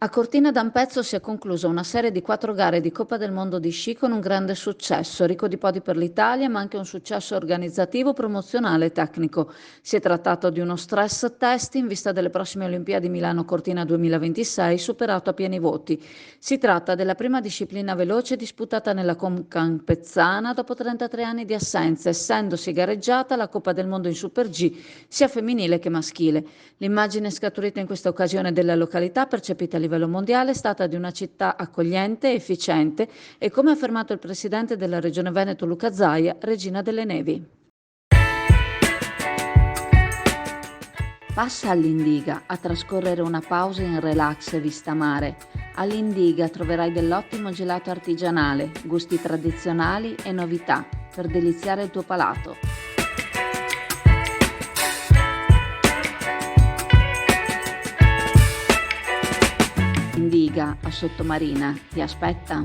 A Cortina d'Ampezzo si è conclusa una serie di 4 gare di Coppa del Mondo di sci con un grande successo, ricco di podi per l'Italia, ma anche un successo organizzativo, promozionale e tecnico. Si è trattato di uno stress test in vista delle prossime Olimpiadi Milano Cortina 2026, superato a pieni voti. Si tratta della prima disciplina veloce disputata nella Conca Ampezzana dopo 33 anni di assenza, essendosi gareggiata la Coppa del Mondo in Super G, sia femminile che maschile. L'immagine scaturita in questa occasione della località, percepita a livello mondiale, è stata di una città accogliente, efficiente e, come ha affermato il presidente della Regione Veneto Luca Zaia, regina delle nevi. Passa all'Indiga a trascorrere una pausa in relax e vista mare. All'Indiga troverai dell'ottimo gelato artigianale, gusti tradizionali e novità per deliziare il tuo palato. Indiga a Sottomarina ti aspetta.